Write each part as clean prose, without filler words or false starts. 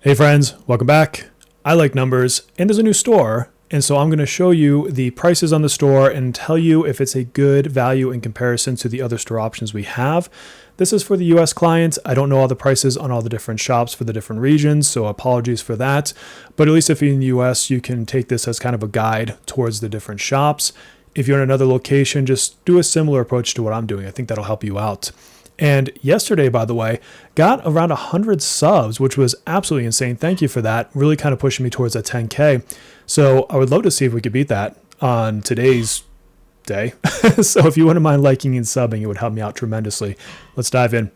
Hey friends, welcome back. I like numbers, and there's a new store, and so I'm going to show you the prices on the store and tell you if it's a good value in comparison to the other store options we have. This is for the US clients. I don't know all the prices on all the different shops for the different regions, so apologies for that. But at least if you're in the US, you can take this as kind of a guide towards the different shops. If you're in another location, just do a similar approach to what I'm doing. I think that'll help you out. And yesterday, by the way, got around 100 subs, which was absolutely insane. Thank you for that. Really kind of pushing me towards that 10K. So I would love to see if we could beat that on today's day. So if you wouldn't mind liking and subbing, it would help me out tremendously. Let's dive in.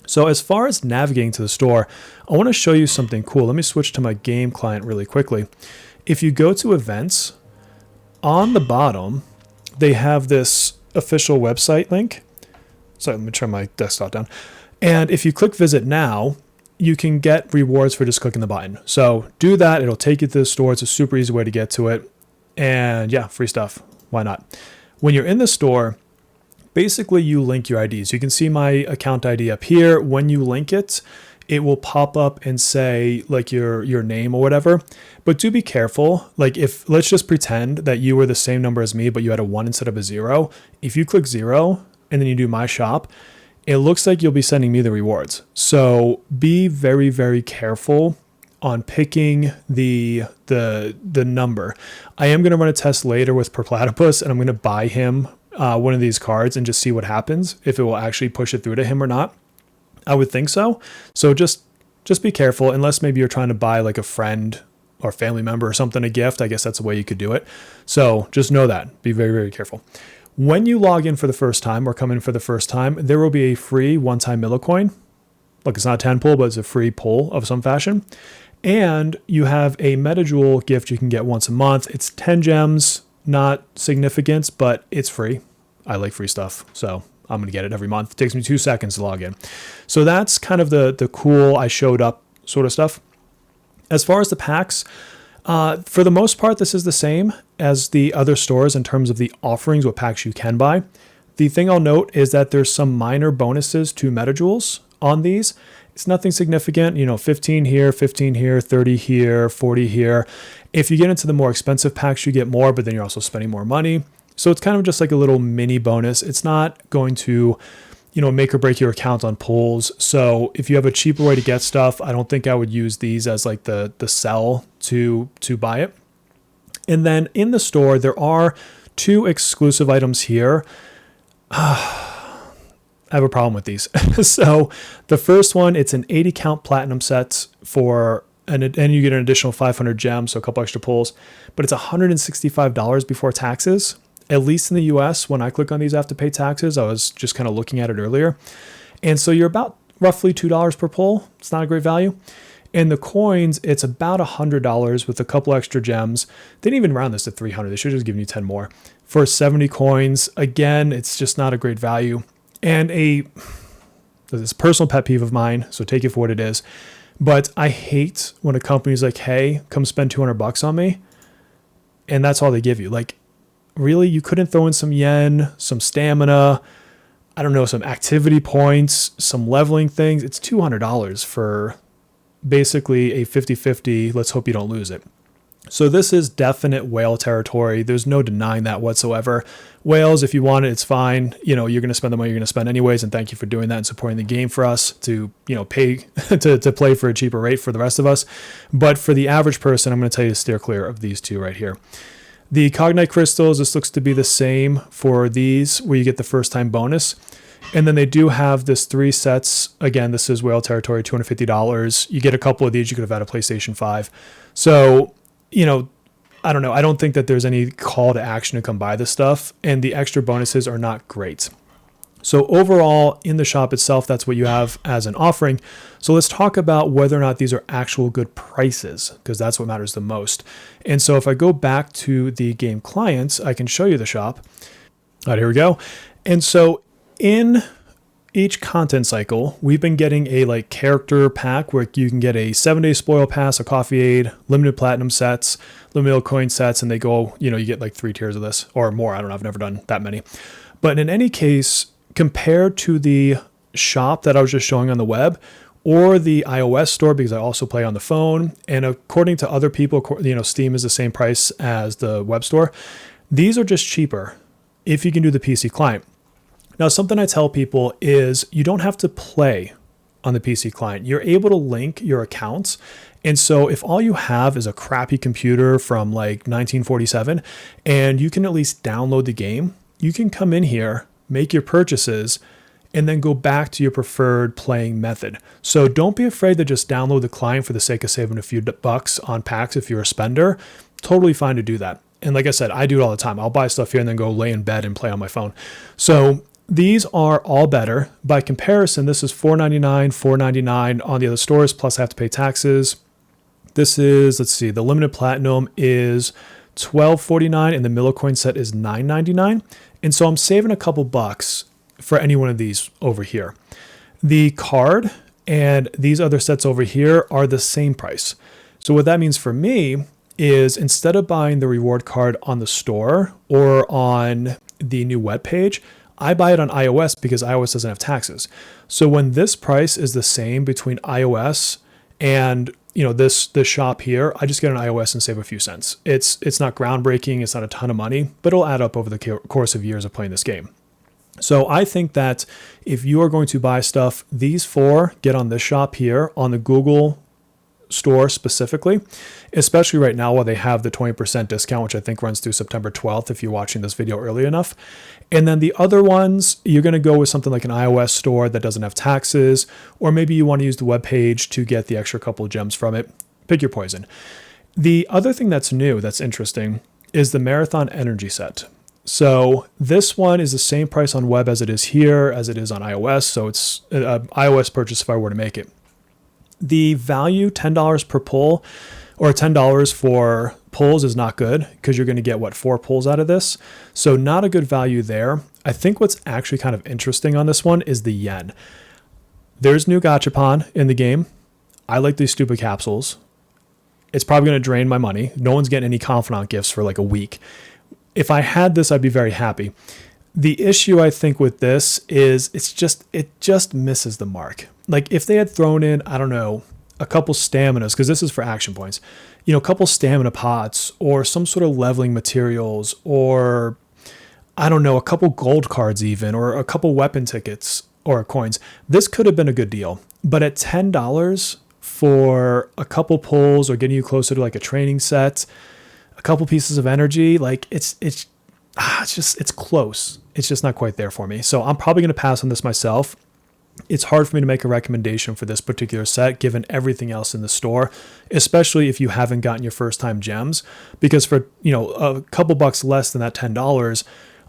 So as far as navigating to the store, I want to show you something cool. Let me switch to my game client really quickly. If you go to events, on the bottom, they have this official website link. So let me turn my desktop down. And if you click visit now, you can get rewards for just clicking the button. So do that. It'll take you to the store. It's a super easy way to get to it. And yeah, free stuff. Why not? When you're in the store, basically you link your IDs. You can see my account ID up here. When you link it, it will pop up and say like your name or whatever. But do be careful. Like if, let's just pretend that you were the same number as me, but you had a 1 instead of a 0. If you click 0, and then you do my shop, it looks like you'll be sending me the rewards. So be very, very careful on picking the number. I am going to run a test later with Platypus, and I'm going to buy him one of these cards and just see what happens, if it will actually push it through to him or not. I would think so. So just be careful, unless maybe you're trying to buy like a friend or family member or something a gift. I guess that's a way you could do it. So just know that. Be very, very careful. When you log in for the first time or come in for the first time, there will be a free one-time Millicoin. Look, it's not a 10 pull, but it's a free pull of some fashion. And you have a MetaJewel gift you can get once a month. It's 10 gems, not significant, but it's free. I like free stuff, so I'm going to get it every month. It takes me 2 seconds to log in. So that's kind of the cool I showed up sort of stuff. As far as the packs, for the most part, this is the same as the other stores in terms of the offerings, what packs you can buy. The thing I'll note is that there's some minor bonuses to MetaJewels on these. It's nothing significant, 15 here, 15 here, 30 here, 40 here. If you get into the more expensive packs, you get more, but then you're also spending more money. So it's kind of just like a little mini bonus. It's not going to make or break your account on pulls. So if you have a cheaper way to get stuff, I don't think I would use these as like the sell to buy it. And then in the store, there are 2 exclusive items here. I have a problem with these. So the first one, it's an 80 count platinum set and you get an additional 500 gems, so a couple extra pulls, but it's $165 before taxes. At least in the US, when I click on these, I have to pay taxes. I was just kind of looking at it earlier. And so you're about roughly $2 per pull. It's not a great value. And the coins, it's about $100 with a couple extra gems. They didn't even round this to 300. They should have just given you 10 more. For 70 coins, again, it's just not a great value. And this is a personal pet peeve of mine, so take it for what it is. But I hate when a company's like, hey, come spend $200 on me. And that's all they give you. Like, really, you couldn't throw in some yen, some stamina, I don't know, some activity points, some leveling things. It's $200 for basically a 50-50, let's hope you don't lose it. So this is definite whale territory. There's no denying that whatsoever. Whales, if you want it, it's fine. You're going to spend the money you're going to spend anyways, and thank you for doing that and supporting the game for us to, pay to play for a cheaper rate for the rest of us. But for the average person, I'm going to tell you to steer clear of these 2 right here. The Cognite crystals, this looks to be the same for these, where you get the first time bonus. And then they do have this 3 sets. Again, this is whale territory, $250. You get a couple of these. You could have had a PlayStation 5. So, I don't know. I don't think that there's any call to action to come buy this stuff. And the extra bonuses are not great. So overall, in the shop itself, that's what you have as an offering. So let's talk about whether or not these are actual good prices, because that's what matters the most. And so if I go back to the game clients, I can show you the shop. All right, here we go. And so in each content cycle, we've been getting a character pack where you can get a 7-day spoil pass, a coffee aid, limited platinum sets, limited coin sets, and they go, you get 3 tiers of this or more. I don't know. I've never done that many. But in any case, compared to the shop that I was just showing on the web, or the iOS store, because I also play on the phone. And according to other people, Steam is the same price as the web store. These are just cheaper if you can do the PC client. Now, something I tell people is you don't have to play on the PC client. You're able to link your accounts. And so if all you have is a crappy computer from like 1947 and you can at least download the game, you can come in here, make your purchases, and then go back to your preferred playing method. So don't be afraid to just download the client for the sake of saving a few bucks on packs if you're a spender. Totally fine to do that. And like I said, I do it all the time. I'll buy stuff here and then go lay in bed and play on my phone. So these are all better. By comparison, this is $4.99, $4.99 on the other stores, plus I have to pay taxes. This is, let's see, the limited platinum is $12.49 and the Millicoin set is $9.99. And so I'm saving a couple bucks for any one of these over here. The card and these other sets over here are the same price. So what that means for me is instead of buying the reward card on the store or on the new web page, I buy it on iOS because iOS doesn't have taxes. So when this price is the same between iOS and this shop here, I just get an iOS and save a few cents. It's not groundbreaking, it's not a ton of money, but it'll add up over the course of years of playing this game. So I think that if you are going to buy stuff, these four get on this shop here on the Google store specifically, especially right now while they have the 20% discount, which I think runs through September 12th if you're watching this video early enough. And then the other ones, you're going to go with something like an iOS store that doesn't have taxes, or maybe you want to use the web page to get the extra couple of gems from it. Pick your poison. The other thing that's new, that's interesting, is the Marathon Energy set. So this one is the same price on web as it is here, as it is on iOS. So it's an iOS purchase if I were to make it. The value, $10 per pull, or $10 for pulls is not good because you're going to get, 4 pulls out of this. So not a good value there. I think what's actually kind of interesting on this one is the yen. There's new Gachapon in the game. I like these stupid capsules. It's probably going to drain my money. No one's getting any Confidant gifts for like a week. If I had this, I'd be very happy. The issue I think with this is it just misses the mark. Like if they had thrown in, I don't know, a couple staminas, because this is for action points, a couple stamina pots or some sort of leveling materials, or I don't know, a couple gold cards even, or a couple weapon tickets or coins. This could have been a good deal. But at $10 for a couple pulls or getting you closer to like a training set, a couple pieces of energy, like it's close. It's just not quite there for me. So I'm probably going to pass on this myself. It's hard for me to make a recommendation for this particular set given everything else in the store, especially if you haven't gotten your first time gems, because for, a couple bucks less than that $10,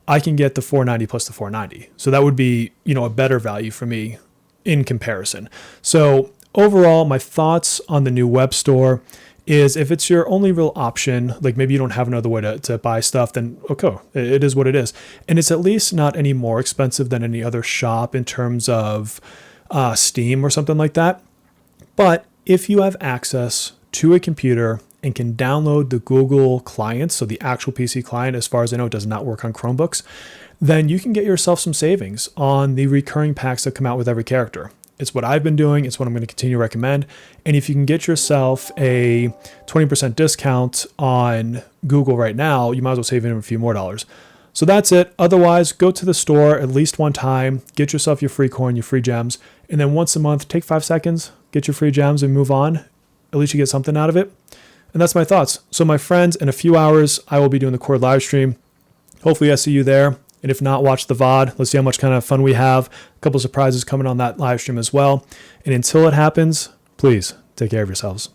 I can get the $4.90 plus the $4.90. So that would be, a better value for me in comparison. So overall, my thoughts on the new web store is if it's your only real option, like maybe you don't have another way to buy stuff, then okay, it is what it is. And it's at least not any more expensive than any other shop in terms of Steam or something like that. But if you have access to a computer and can download the Google client, so the actual PC client, as far as I know, it does not work on Chromebooks, then you can get yourself some savings on the recurring packs that come out with every character. It's what I've been doing. It's what I'm going to continue to recommend. And if you can get yourself a 20% discount on Google right now, you might as well save in a few more dollars. So that's it. Otherwise, go to the store at least one time, get yourself your free coin, your free gems, and then once a month, take 5 seconds, get your free gems and move on. At least you get something out of it. And that's my thoughts. So my friends, in a few hours, I will be doing the Cord live stream. Hopefully I see you there. And if not, watch the VOD. Let's see how much kind of fun we have. A couple of surprises coming on that live stream as well. And until it happens, please take care of yourselves.